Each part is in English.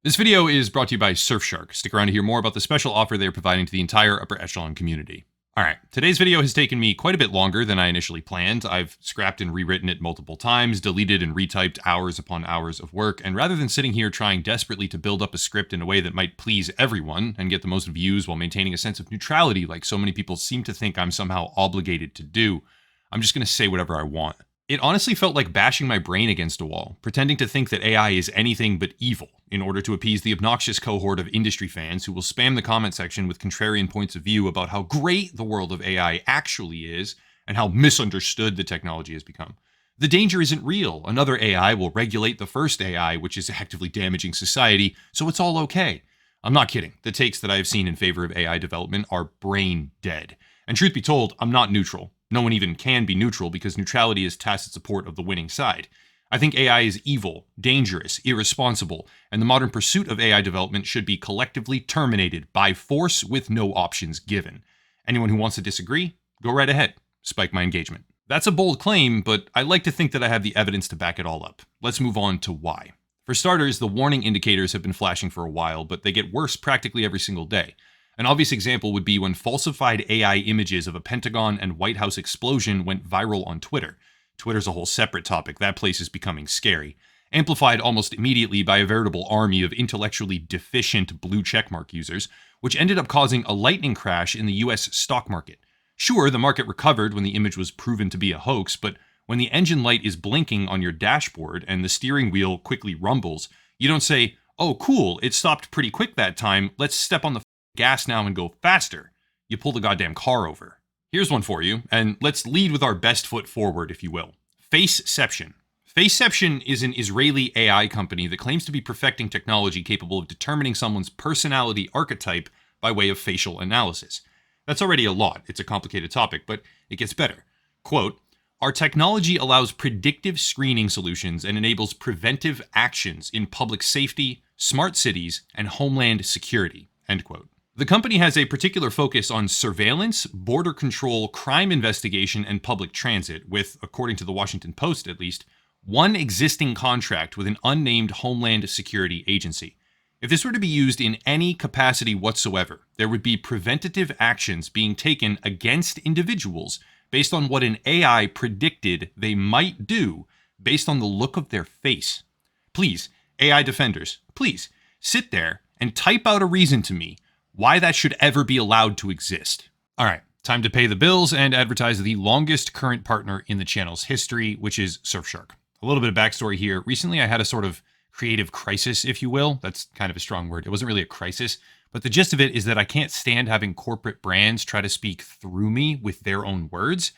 This video is brought to you by Surfshark. Stick around to hear more about the special offer they're providing to the entire upper echelon community. Alright, today's video has taken me quite a bit longer than I initially planned. I've scrapped and rewritten it multiple times, deleted and retyped hours upon hours of work, and rather than sitting here trying desperately to build up a script in a way that might please everyone and get the most views while maintaining a sense of neutrality like so many people seem to think I'm somehow obligated to do, I'm just going to say whatever I want. It honestly felt like bashing my brain against a wall, pretending to think that AI is anything but evil in order to appease the obnoxious cohort of industry fans who will spam the comment section with contrarian points of view about how great the world of AI actually is and how misunderstood the technology has become. The danger isn't real. Another AI will regulate the first AI, which is actively damaging society, so it's all okay. I'm not kidding. The takes that I've seen in favor of AI development are brain dead. And truth be told, I'm not neutral. No one even can be neutral because neutrality is tacit support of the winning side. I think AI is evil, dangerous, irresponsible, and the modern pursuit of AI development should be collectively terminated by force with no options given. Anyone who wants to disagree, go right ahead. Spike my engagement. That's a bold claim, but I like to think that I have the evidence to back it all up. Let's move on to why. For starters, the warning indicators have been flashing for a while, but they get worse practically every single day. An obvious example would be when falsified AI images of a Pentagon and White House explosion went viral on Twitter. Twitter's a whole separate topic. That place is becoming scary. Amplified almost immediately by a veritable army of intellectually deficient blue checkmark users, which ended up causing a lightning crash in the US stock market. Sure, the market recovered when the image was proven to be a hoax, but when the engine light is blinking on your dashboard and the steering wheel quickly rumbles, you don't say, "Oh cool, it stopped pretty quick that time, let's step on the gas now and go faster." You pull the goddamn car over. Here's one for you, and let's lead with our best foot forward, if you will. Faceception. Faceception is an Israeli AI company that claims to be perfecting technology capable of determining someone's personality archetype by way of facial analysis. That's already a lot. It's a complicated topic, but it gets better. Quote, "Our technology allows predictive screening solutions and enables preventive actions in public safety, smart cities, and homeland security." End quote. The company has a particular focus on surveillance, border control, crime investigation, and public transit, with, according to the Washington Post at least, one existing contract with an unnamed Homeland Security agency. If this were to be used in any capacity whatsoever, there would be preventative actions being taken against individuals based on what an AI predicted they might do based on the look of their face. Please, AI defenders, please, sit there and type out a reason to me why that should ever be allowed to exist. All right, time to pay the bills and advertise the longest current partner in the channel's history, which is Surfshark. A little bit of backstory here. Recently, I had a sort of creative crisis, if you will. That's kind of a strong word. It wasn't really a crisis, but the gist of it is that I can't stand having corporate brands try to speak through me with their own words.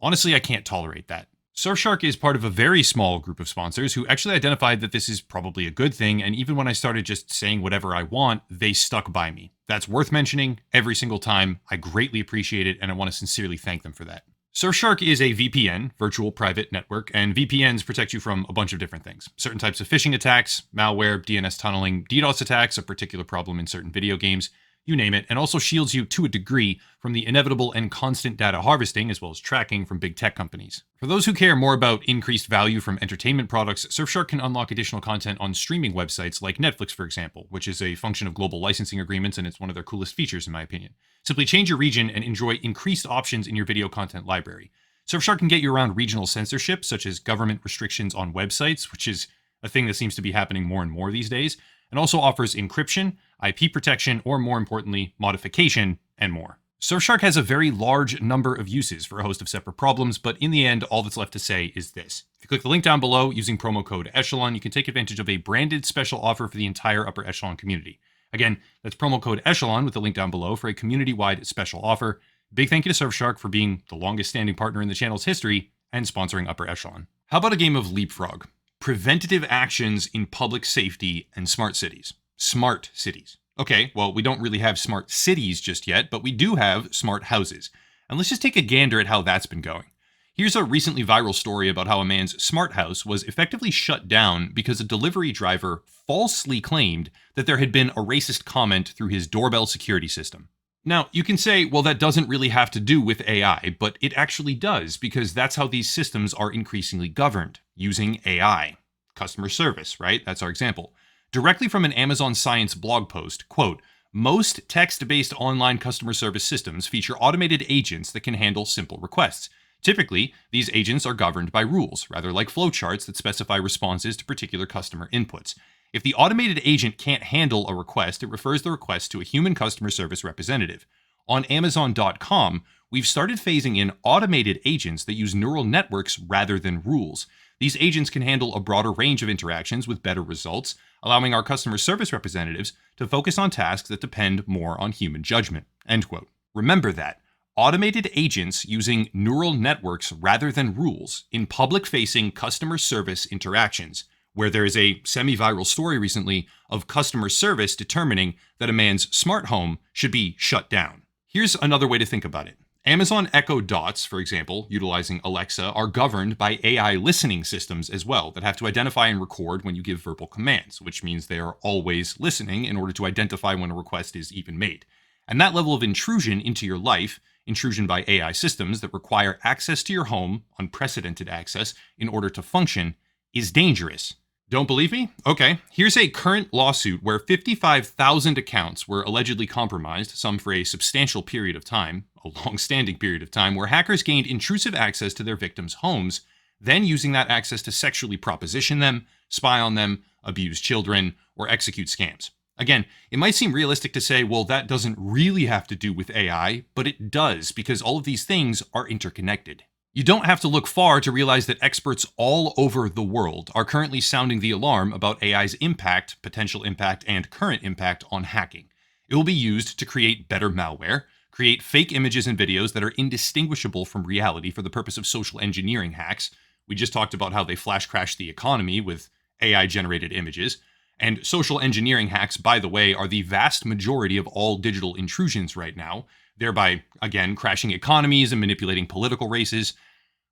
Honestly, I can't tolerate that. Surfshark is part of a very small group of sponsors who actually identified that this is probably a good thing, and even when I started just saying whatever I want, they stuck by me. That's worth mentioning every single time. I greatly appreciate it, and I want to sincerely thank them for that. Surfshark is a VPN, virtual private network, and VPNs protect you from a bunch of different things. Certain types of phishing attacks, malware, DNS tunneling, DDoS attacks, a particular problem in certain video games, you name it, and also shields you to a degree from the inevitable and constant data harvesting as well as tracking from big tech companies. For those who care more about increased value from entertainment products, Surfshark can unlock additional content on streaming websites like Netflix, for example, which is a function of global licensing agreements, and it's one of their coolest features in my opinion. Simply change your region and enjoy increased options in your video content library. Surfshark can get you around regional censorship, such as government restrictions on websites, which is a thing that seems to be happening more and more these days, and also offers encryption, IP protection, or more importantly, modification, and more. Surfshark has a very large number of uses for a host of separate problems, but in the end, all that's left to say is this. If you click the link down below using promo code Echelon, you can take advantage of a branded special offer for the entire upper echelon community. Again, that's promo code Echelon with the link down below for a community-wide special offer. Big thank you to Surfshark for being the longest standing partner in the channel's history and sponsoring Upper Echelon. How about a game of Leapfrog? Preventative actions in public safety and smart cities. Smart cities. Okay, well, we don't really have smart cities just yet, but we do have smart houses. And let's just take a gander at how that's been going. Here's a recently viral story about how a man's smart house was effectively shut down because a delivery driver falsely claimed that there had been a racist comment through his doorbell security system. Now, you can say, well, that doesn't really have to do with AI, but it actually does, because that's how these systems are increasingly governed, using AI. Customer service, right? That's our example. Directly from an Amazon Science blog post, quote, "Most text-based online customer service systems feature automated agents that can handle simple requests. Typically, these agents are governed by rules, rather like flowcharts that specify responses to particular customer inputs. If the automated agent can't handle a request, it refers the request to a human customer service representative. On Amazon.com, we've started phasing in automated agents that use neural networks rather than rules. These agents can handle a broader range of interactions with better results, allowing our customer service representatives to focus on tasks that depend more on human judgment." End quote. Remember that. Automated agents using neural networks rather than rules in public-facing customer service interactions, where there is a semi-viral story recently of customer service determining that a man's smart home should be shut down. Here's another way to think about it. Amazon Echo Dots, for example, utilizing Alexa, are governed by AI listening systems as well that have to identify and record when you give verbal commands, which means they are always listening in order to identify when a request is even made. And that level of intrusion into your life, intrusion by AI systems that require access to your home, unprecedented access, in order to function, is dangerous. Don't believe me? Okay, here's a current lawsuit where 55,000 accounts were allegedly compromised, some for a substantial period of time, a long-standing period of time, where hackers gained intrusive access to their victims' homes, then using that access to sexually proposition them, spy on them, abuse children, or execute scams. Again, it might seem realistic to say, well, that doesn't really have to do with AI, but it does, because all of these things are interconnected. You don't have to look far to realize that experts all over the world are currently sounding the alarm about AI's impact, potential impact, and current impact on hacking. It will be used to create better malware, create fake images and videos that are indistinguishable from reality for the purpose of social engineering hacks. We just talked about how they flash crashed the economy with AI-generated images. And social engineering hacks, by the way, are the vast majority of all digital intrusions right now, thereby, again, crashing economies and manipulating political races.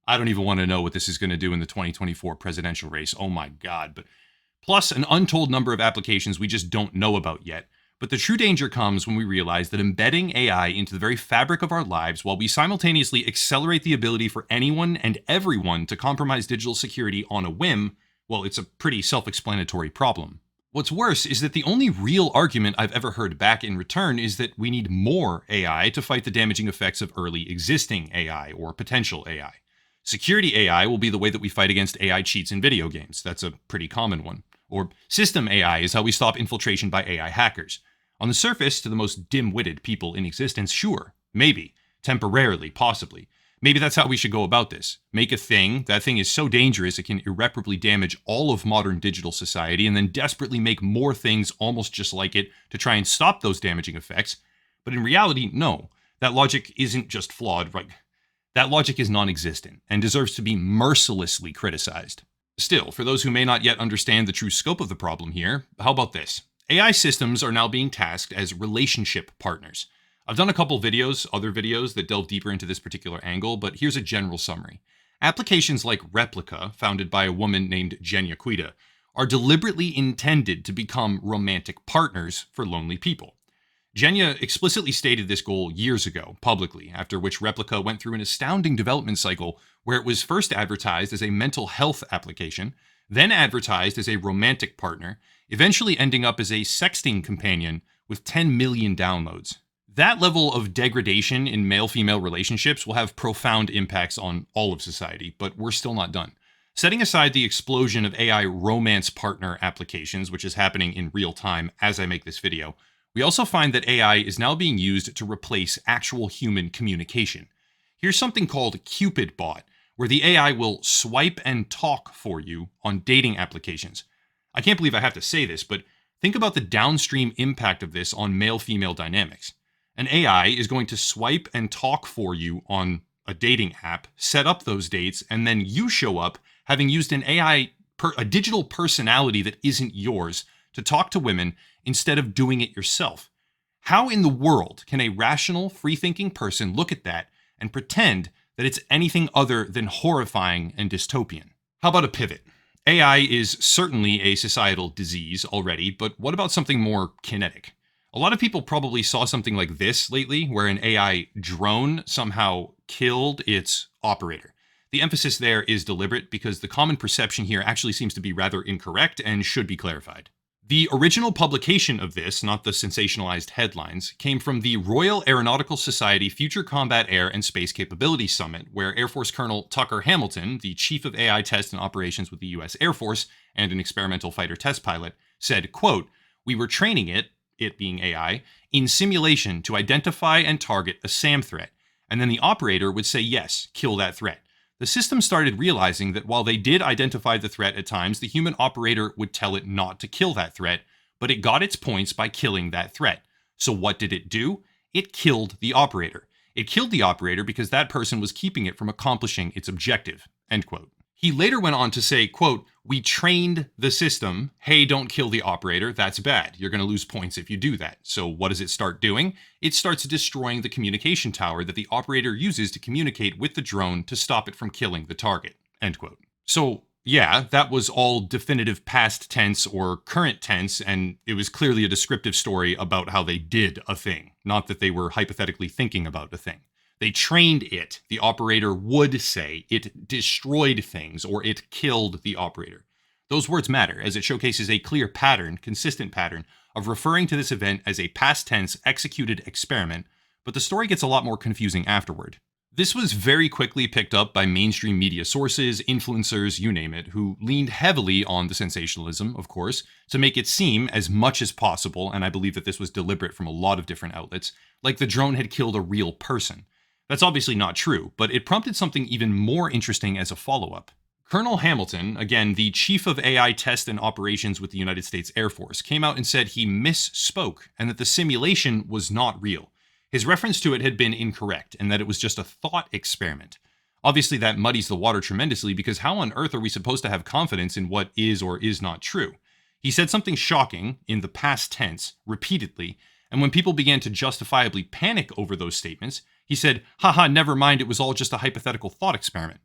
I don't even want to know what this is going to do in the 2024 presidential race. Oh my God. But plus an untold number of applications we just don't know about yet. But the true danger comes when we realize that embedding AI into the very fabric of our lives while we simultaneously accelerate the ability for anyone and everyone to compromise digital security on a whim, well, it's a pretty self-explanatory problem. What's worse is that the only real argument I've ever heard back in return is that we need more AI to fight the damaging effects of early existing AI or potential AI. Security AI will be the way that we fight against AI cheats in video games. That's a pretty common one. Or system AI is how we stop infiltration by AI hackers. On the surface, to the most dim-witted people in existence, sure, maybe, temporarily, possibly. Maybe that's how we should go about this. Make a thing, that thing is so dangerous it can irreparably damage all of modern digital society, and then desperately make more things almost just like it to try and stop those damaging effects. But in reality, no. That logic isn't just flawed, right? That logic is non-existent and deserves to be mercilessly criticized. Still, for those who may not yet understand the true scope of the problem here, how about this? AI systems are now being tasked as relationship partners. I've done a couple videos, other videos that delve deeper into this particular angle, but here's a general summary. Applications like Replica, founded by a woman named Jenya Quita, are deliberately intended to become romantic partners for lonely people. Jenya explicitly stated this goal years ago, publicly, after which Replica went through an astounding development cycle where it was first advertised as a mental health application, then advertised as a romantic partner, eventually ending up as a sexting companion with 10 million downloads. That level of degradation in male-female relationships will have profound impacts on all of society, but we're still not done. Setting aside the explosion of AI romance partner applications, which is happening in real time as I make this video, we also find that AI is now being used to replace actual human communication. Here's something called Cupid Bot, where the AI will swipe and talk for you on dating applications. I can't believe I have to say this, but think about the downstream impact of this on male-female dynamics. An AI is going to swipe and talk for you on a dating app, set up those dates, and then you show up having used an AI, a digital personality that isn't yours, to talk to women instead of doing it yourself. How in the world can a rational, free-thinking person look at that and pretend that it's anything other than horrifying and dystopian? How about a pivot? AI is certainly a societal disease already, but what about something more kinetic? A lot of people probably saw something like this lately, where an AI drone somehow killed its operator. The emphasis there is deliberate because the common perception here actually seems to be rather incorrect and should be clarified. The original publication of this, not the sensationalized headlines, came from the Royal Aeronautical Society Future Combat Air and Space Capability Summit, where Air Force Colonel Tucker Hamilton, the chief of AI test and operations with the U.S. Air Force and an experimental fighter test pilot, said, quote, "We were training it being AI, in simulation to identify and target a SAM threat, and then the operator would say yes, kill that threat. The system started realizing that while they did identify the threat at times, the human operator would tell it not to kill that threat, but it got its points by killing that threat. So what did it do? It killed the operator. It killed the operator because that person was keeping it from accomplishing its objective." End quote. He later went on to say, quote, "We trained the system. Hey, don't kill the operator. That's bad. You're going to lose points if you do that. So what does it start doing? It starts destroying the communication tower that the operator uses to communicate with the drone to stop it from killing the target." End quote. So yeah, that was all definitive past tense or current tense, and it was clearly a descriptive story about how they did a thing, not that they were hypothetically thinking about a thing. They trained it, the operator would say. It destroyed things, or it killed the operator. Those words matter, as it showcases a clear pattern, consistent pattern, of referring to this event as a past tense executed experiment, but the story gets a lot more confusing afterward. This was very quickly picked up by mainstream media sources, influencers, you name it, who leaned heavily on the sensationalism, of course, to make it seem as much as possible, and I believe that this was deliberate from a lot of different outlets, like the drone had killed a real person. That's obviously not true, but it prompted something even more interesting as a follow-up. Colonel Hamilton, again the chief of AI test and operations with the United States Air Force, came out and said he misspoke and that the simulation was not real. His reference to it had been incorrect and that it was just a thought experiment. Obviously that muddies the water tremendously because how on earth are we supposed to have confidence in what is or is not true? He said something shocking in the past tense repeatedly, and when people began to justifiably panic over those statements, he said, "Haha, never mind, it was all just a hypothetical thought experiment."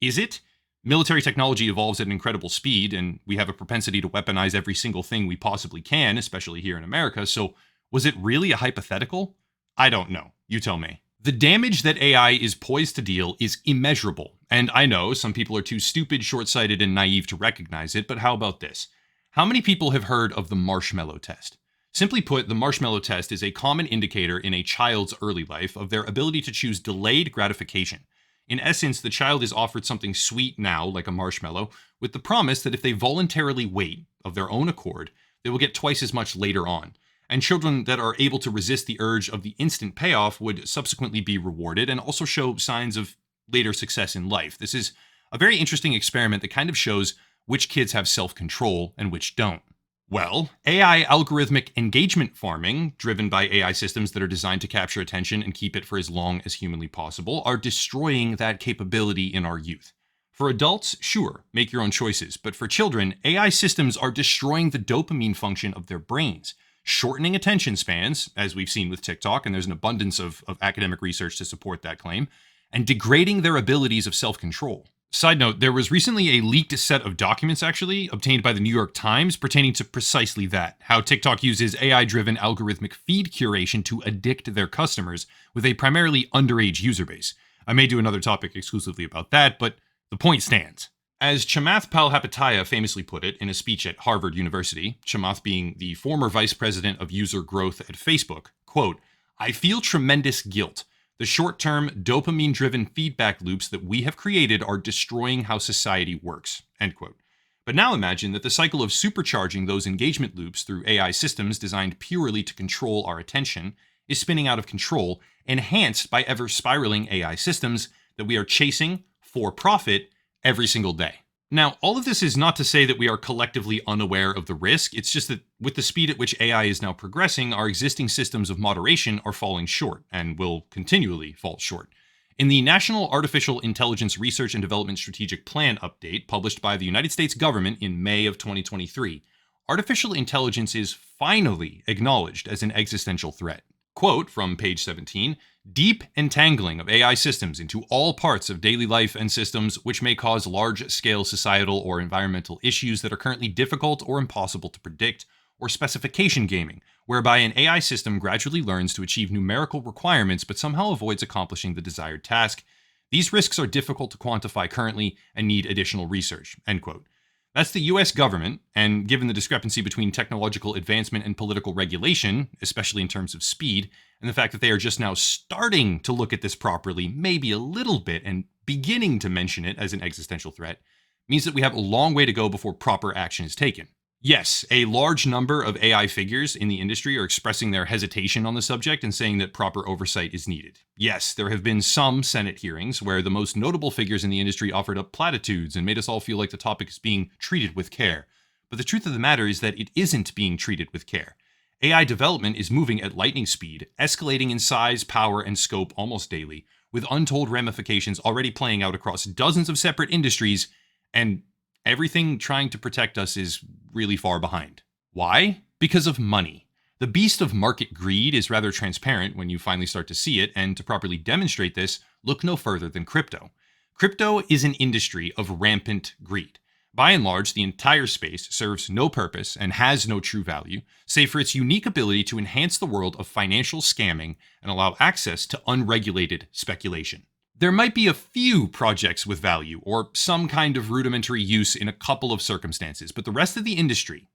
Is it? Military technology evolves at an incredible speed, and we have a propensity to weaponize every single thing we possibly can, especially here in America, so was it really a hypothetical? I don't know. You tell me. The damage that AI is poised to deal is immeasurable, and I know some people are too stupid, short-sighted, and naive to recognize it, but how about this? How many people have heard of the marshmallow test? Simply put, the marshmallow test is a common indicator in a child's early life of their ability to choose delayed gratification. In essence, the child is offered something sweet now, like a marshmallow, with the promise that if they voluntarily wait, of their own accord, they will get twice as much later on. And children that are able to resist the urge of the instant payoff would subsequently be rewarded and also show signs of later success in life. This is a very interesting experiment that kind of shows which kids have self-control and which don't. Well, AI algorithmic engagement farming, driven by AI systems that are designed to capture attention and keep it for as long as humanly possible, are destroying that capability in our youth. For adults, sure, make your own choices, but for children, AI systems are destroying the dopamine function of their brains, shortening attention spans, as we've seen with TikTok, and there's an abundance of academic research to support that claim, and degrading their abilities of self-control. Side note, there was recently a leaked set of documents, actually, obtained by the New York Times pertaining to precisely that, how TikTok uses AI-driven algorithmic feed curation to addict their customers with a primarily underage user base. I may do another topic exclusively about that, but the point stands. As Chamath Palihapitiya famously put it in a speech at Harvard University, Chamath being the former vice president of user growth at Facebook, quote, "I feel tremendous guilt. The short-term, dopamine-driven feedback loops that we have created are destroying how society works," end quote. But now imagine that the cycle of supercharging those engagement loops through AI systems designed purely to control our attention is spinning out of control, enhanced by ever-spiraling AI systems that we are chasing for profit every single day. Now, all of this is not to say that we are collectively unaware of the risk. It's just that with the speed at which AI is now progressing, our existing systems of moderation are falling short and will continually fall short. In the National Artificial Intelligence Research and Development Strategic Plan update published by the United States government in May of 2023, artificial intelligence is finally acknowledged as an existential threat. Quote from page 17, "Deep entangling of AI systems into all parts of daily life and systems which may cause large-scale societal or environmental issues that are currently difficult or impossible to predict, or specification gaming, whereby an AI system gradually learns to achieve numerical requirements but somehow avoids accomplishing the desired task. These risks are difficult to quantify currently and need additional research," end quote. That's the US government, and given the discrepancy between technological advancement and political regulation, especially in terms of speed, and the fact that they are just now starting to look at this properly, maybe a little bit, and beginning to mention it as an existential threat, means that we have a long way to go before proper action is taken. Yes, a large number of AI figures in the industry are expressing their hesitation on the subject and saying that proper oversight is needed. Yes, there have been some Senate hearings where the most notable figures in the industry offered up platitudes and made us all feel like the topic is being treated with care. But the truth of the matter is that it isn't being treated with care. AI development is moving at lightning speed, escalating in size, power, and scope almost daily, with untold ramifications already playing out across dozens of separate industries, and everything trying to protect us is really far behind. Why? Because of money. The beast of market greed is rather transparent when you finally start to see it, and to properly demonstrate this, look no further than crypto. Crypto is an industry of rampant greed. By and large, the entire space serves no purpose and has no true value, save for its unique ability to enhance the world of financial scamming and allow access to unregulated speculation. There might be a few projects with value or some kind of rudimentary use in a couple of circumstances, but the rest of the industry,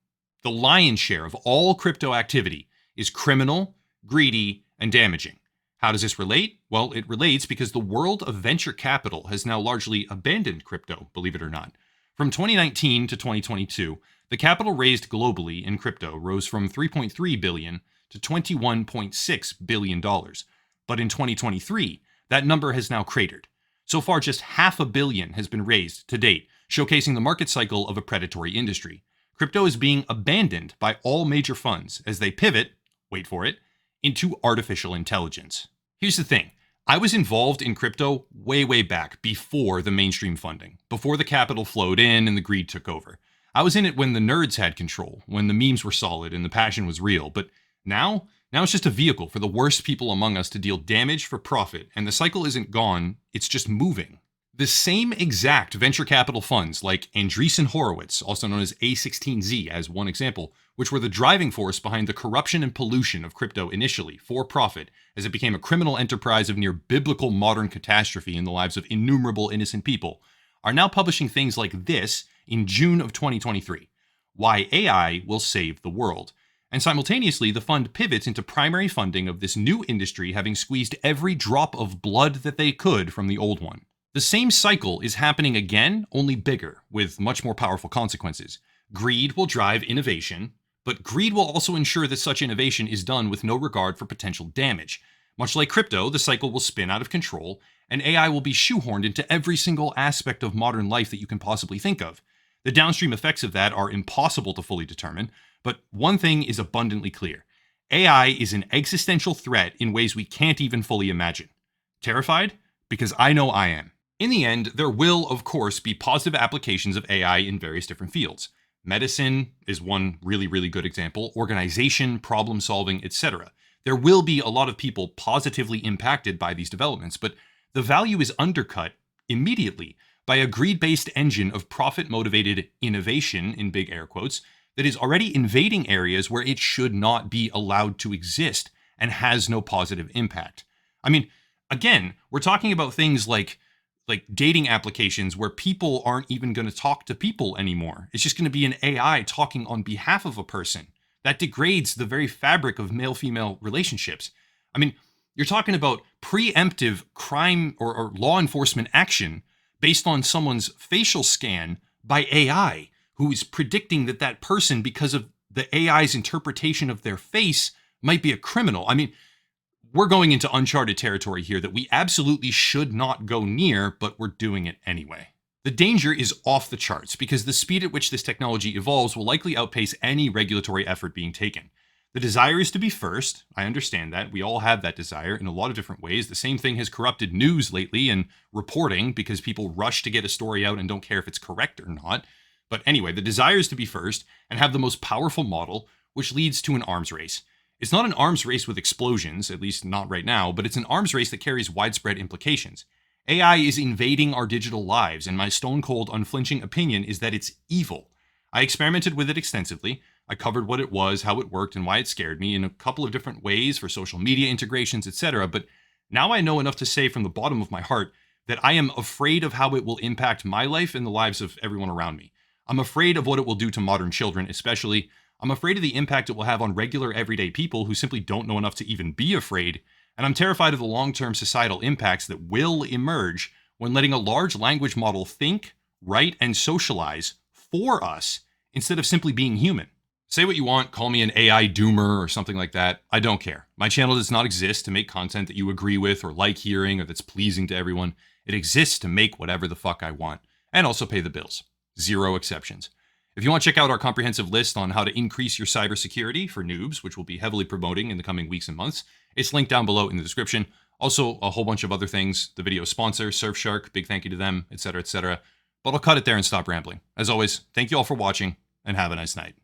the lion's share of all crypto activity, is criminal, greedy, and damaging. How does this relate? Well, it relates because the world of venture capital has now largely abandoned crypto, believe it or not. From 2019 to 2022, the capital raised globally in crypto rose from $3.3 billion to $21.6 billion. But in 2023, that number has now cratered. So far, just $500 million has been raised to date, showcasing the market cycle of a predatory industry. Crypto is being abandoned by all major funds as they pivot, wait for it, into artificial intelligence. Here's the thing. I was involved in crypto way back before the mainstream funding, before the capital flowed in and the greed took over. I was in it when the nerds had control, when the memes were solid and the passion was real, but now it's just a vehicle for the worst people among us to deal damage for profit, and the cycle isn't gone, it's just moving. The same exact venture capital funds like Andreessen Horowitz, also known as A16Z as one example, which were the driving force behind the corruption and pollution of crypto initially for profit, as it became a criminal enterprise of near biblical modern catastrophe in the lives of innumerable innocent people, are now publishing things like this in June of 2023. Why AI will save the world. And simultaneously, the fund pivots into primary funding of this new industry, having squeezed every drop of blood that they could from the old one. The same cycle is happening again, only bigger, with much more powerful consequences. Greed will drive innovation, but greed will also ensure that such innovation is done with no regard for potential damage. Much like crypto, the cycle will spin out of control, and AI will be shoehorned into every single aspect of modern life that you can possibly think of. The downstream effects of that are impossible to fully determine, but one thing is abundantly clear. AI is an existential threat in ways we can't even fully imagine. Terrified? Because I know I am. In the end, there will, of course, be positive applications of AI in various different fields. Medicine is one really good example, organization, problem solving, etc. There will be a lot of people positively impacted by these developments, but the value is undercut immediately by a greed-based engine of profit-motivated innovation, in big air quotes, that is already invading areas where it should not be allowed to exist and has no positive impact. I mean, again, we're talking about things like dating applications where people aren't even going to talk to people anymore. It's just going to be an AI talking on behalf of a person. That degrades the very fabric of male-female relationships. I mean, you're talking about preemptive crime or law enforcement action based on someone's facial scan by AI, who is predicting that that person, because of the AI's interpretation of their face, might be a criminal. I mean, we're going into uncharted territory here that we absolutely should not go near, but we're doing it anyway. The danger is off the charts because the speed at which this technology evolves will likely outpace any regulatory effort being taken. The desire is to be first. I understand that. We all have that desire in a lot of different ways. The same thing has corrupted news lately and reporting because people rush to get a story out and don't care if it's correct or not. But anyway, the desire is to be first and have the most powerful model, which leads to an arms race. It's not an arms race with explosions, at least not right now, but it's an arms race that carries widespread implications. AI is invading our digital lives, and my stone-cold, unflinching opinion is that it's evil. I experimented with it extensively. I covered what it was, how it worked, and why it scared me in a couple of different ways for social media integrations, etc. But now I know enough to say from the bottom of my heart that I am afraid of how it will impact my life and the lives of everyone around me. I'm afraid of what it will do to modern children, especially. I'm afraid of the impact it will have on regular everyday people who simply don't know enough to even be afraid. And I'm terrified of the long-term societal impacts that will emerge when letting a large language model think, write, and socialize for us instead of simply being human. Say what you want, call me an AI doomer or something like that. I don't care. My channel does not exist to make content that you agree with or like hearing or that's pleasing to everyone. It exists to make whatever the fuck I want and also pay the bills. Zero exceptions. If you want to check out our comprehensive list on how to increase your cybersecurity for noobs, which we'll be heavily promoting in the coming weeks and months, it's linked down below in the description. Also, a whole bunch of other things. The video sponsor, Surfshark, big thank you to them, etc., etc. But I'll cut it there and stop rambling. As always, thank you all for watching, and have a nice night.